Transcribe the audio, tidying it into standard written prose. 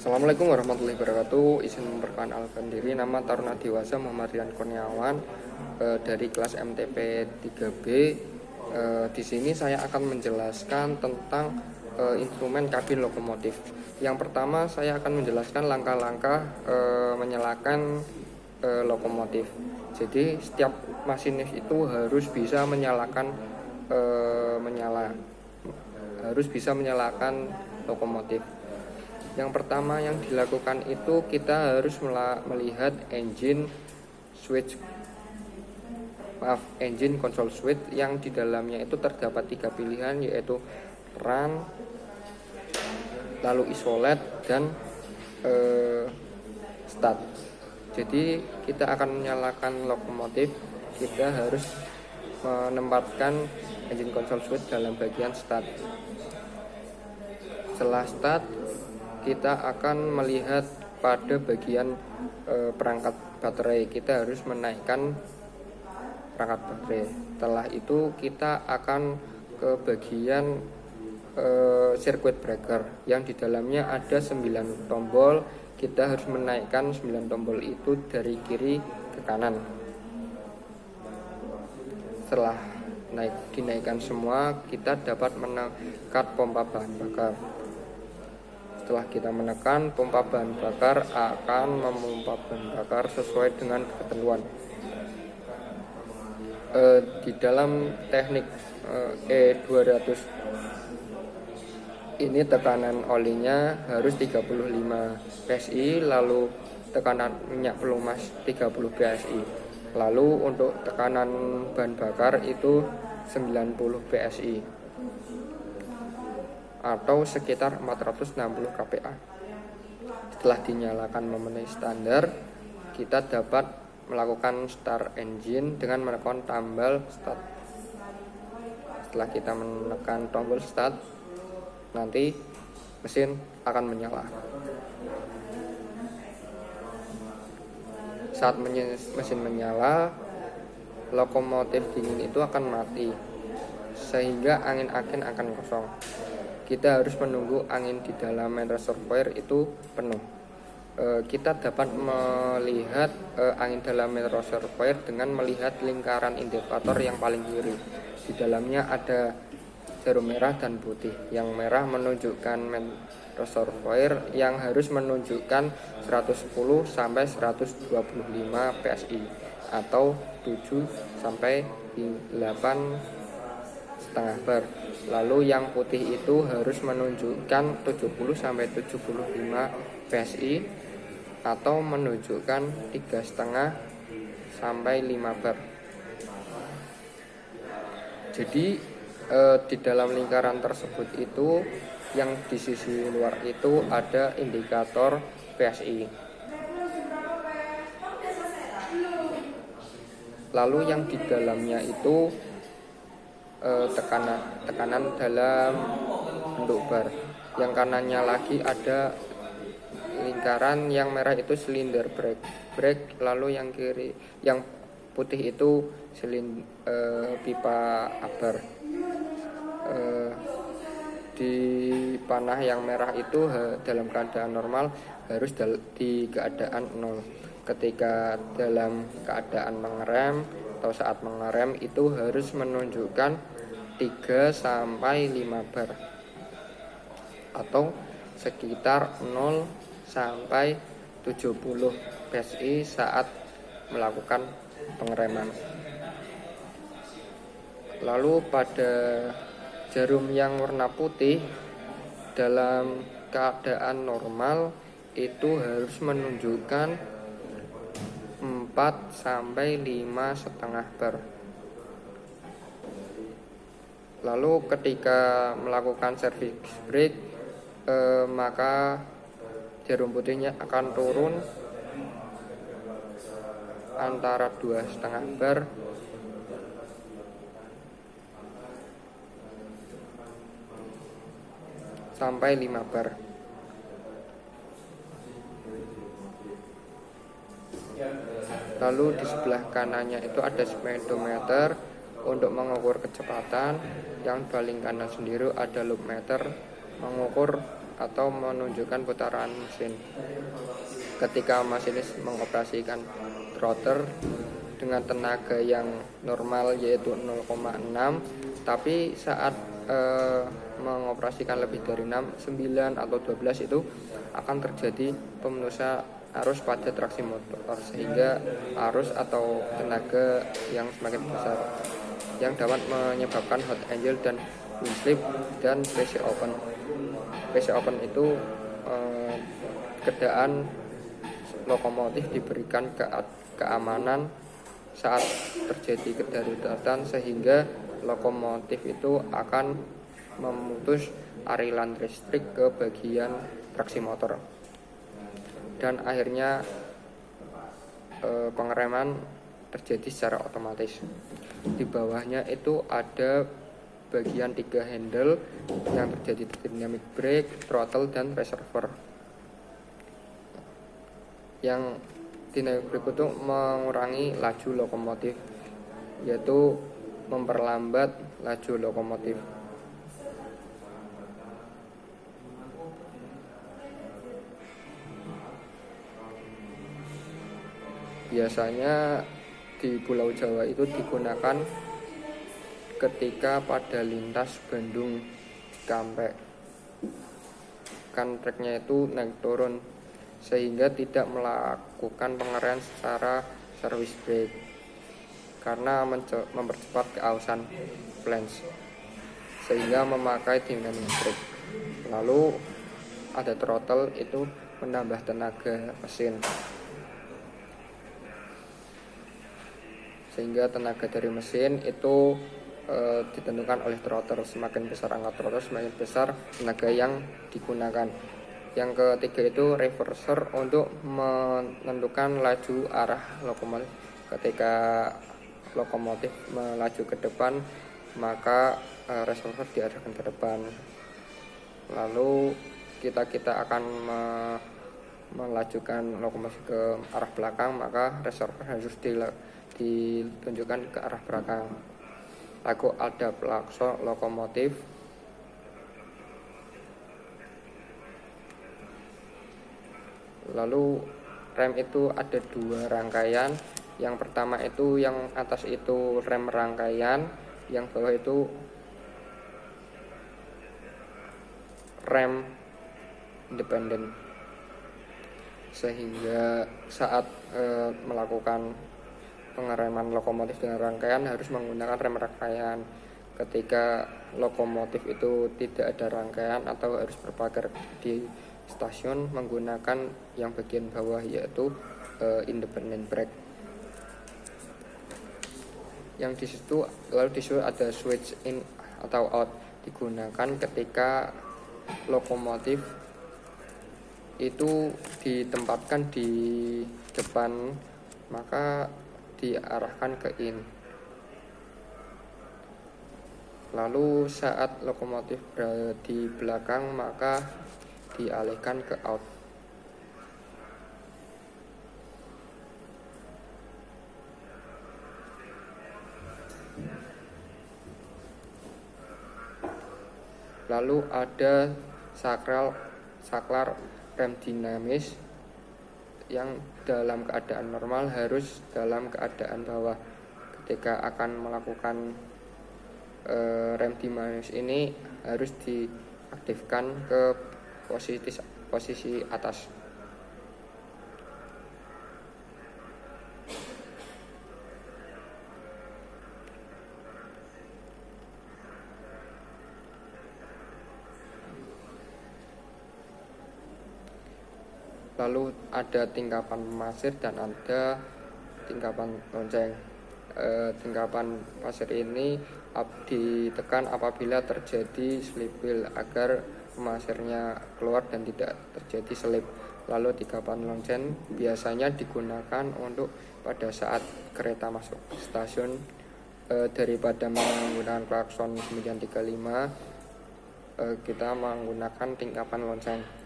Assalamualaikum warahmatullahi wabarakatuh. Izin memperkenalkan diri, nama Taruna Dewasa Muhammad Rian Kurniawan dari kelas MTP 3B. Di sini saya akan menjelaskan tentang instrumen kabin lokomotif. Yang pertama saya akan menjelaskan langkah-langkah menyalakan lokomotif. Jadi setiap masinis itu harus bisa harus bisa menyalakan lokomotif. Yang pertama yang dilakukan itu kita harus melihat engine control switch yang di dalamnya itu terdapat 3 pilihan, yaitu run, lalu isolate, dan start. Jadi kita akan menyalakan lokomotif, kita harus menempatkan engine control switch dalam bagian start. Setelah start, kita akan melihat pada bagian perangkat baterai. Kita harus menaikkan perangkat baterai. Setelah itu kita akan ke bagian circuit breaker yang di dalamnya ada 9 tombol. Kita harus menaikkan 9 tombol itu dari kiri ke kanan. Setelah dinaikkan semua, kita dapat menekan pompa bahan bakar. Setelah kita menekan, pompa bahan bakar akan memompa bahan bakar sesuai dengan ketentuan. Di dalam teknik E200 ini tekanan olinya harus 35 PSI, lalu tekanan minyak pelumas 30 PSI. Lalu untuk tekanan bahan bakar itu 90 PSI atau sekitar 460 kPa. Setelah dinyalakan memenuhi standar, kita dapat melakukan start engine dengan menekan tombol start. Setelah kita menekan tombol start, nanti mesin akan menyala. Saat mesin menyala, lokomotif dingin itu akan mati, sehingga angin akan kosong. Kita harus menunggu angin di dalam main reservoir itu penuh. Kita dapat melihat angin dalam main reservoir dengan melihat lingkaran indikator yang paling kiri. Di dalamnya ada jarum merah dan putih. Yang merah menunjukkan main reservoir yang harus menunjukkan 110 sampai 125 PSI atau 7 sampai 8,5 bar. Lalu yang putih itu harus menunjukkan 70 sampai 75 PSI atau menunjukkan 3,5 sampai 5 bar. Jadi di dalam lingkaran tersebut itu yang di sisi luar itu ada indikator PSI. Lalu yang di dalamnya itu tekanan dalam bentuk bar. Yang kanannya lagi ada lingkaran yang merah itu silinder brake, lalu yang kiri yang putih itu pipa abar. Di panah yang merah itu dalam keadaan normal harus di keadaan 0. Ketika dalam keadaan mengerem atau saat mengerem itu harus menunjukkan 3 sampai 5 bar atau sekitar 0 sampai 70 PSI saat melakukan pengereman. Lalu pada jarum yang warna putih dalam keadaan normal itu harus menunjukkan 4 sampai 5,5 bar. Lalu ketika melakukan service brake, maka jarum putihnya akan turun antara 2,5 bar sampai 5 bar. Lalu di sebelah kanannya itu ada speedometer untuk mengukur kecepatan. Yang paling kanan sendiri ada loop meter mengukur atau menunjukkan putaran mesin. Ketika masinis mengoperasikan rotor dengan tenaga yang normal yaitu 0,6, tapi saat mengoperasikan lebih dari 6, 9 atau 12 itu akan terjadi pemenusan arus pada traksi motor, sehingga arus atau tenaga yang semakin besar yang dapat menyebabkan hot angle dan wind slip dan pressure open. Pressure open itu keadaan lokomotif diberikan keamanan saat terjadi kedaruratan, sehingga lokomotif itu akan memutus aliran listrik ke bagian traksi motor, dan akhirnya pengereman terjadi secara otomatis. Di bawahnya itu ada bagian 3 handle yang terjadi dynamic brake, throttle, dan reservoir. Yang dynamic brake itu mengurangi laju lokomotif, yaitu memperlambat laju lokomotif. Biasanya di Pulau Jawa itu digunakan ketika pada lintas Bandung Cikampek, kan treknya itu naik turun, sehingga tidak melakukan pengereman secara service brake karena mempercepat keausan flange, sehingga memakai dynamic brake. Lalu ada throttle, itu menambah tenaga mesin, sehingga tenaga dari mesin itu ditentukan oleh throttle. Semakin besar angka throttle, semakin besar tenaga yang digunakan. Yang ketiga itu reverser, untuk menentukan laju arah lokomotif. Ketika lokomotif melaju ke depan, maka reservoir diarahkan ke depan. Lalu kita akan melajukan lokomotif ke arah belakang, maka reservoir harus ditunjukkan ke arah belakang. Lalu ada klakson lokomotif. Lalu rem itu ada 2 rangkaian. Yang pertama itu yang atas itu rem rangkaian, yang bawah itu rem independen, sehingga saat melakukan pengereman lokomotif dengan rangkaian harus menggunakan rem rangkaian. Ketika lokomotif itu tidak ada rangkaian atau harus berpagar di stasiun, menggunakan yang bagian bawah, yaitu independent brake. Yang di situ ada switch in atau out, digunakan ketika lokomotif itu ditempatkan di depan, maka diarahkan ke in. Lalu saat lokomotif berada di belakang, maka dialihkan ke out. Lalu ada saklar rem dinamis, yang dalam keadaan normal harus dalam keadaan bawah. Ketika akan melakukan rem dinamis ini harus diaktifkan ke posisi atas. Lalu ada tingkapan pasir dan ada tingkapan lonceng. Tingkapan pasir ini ditekan apabila terjadi slip wheel agar pasirnya keluar dan tidak terjadi slip. Lalu tingkapan lonceng biasanya digunakan untuk pada saat kereta masuk stasiun, daripada menggunakan klakson 935, kita menggunakan tingkapan lonceng.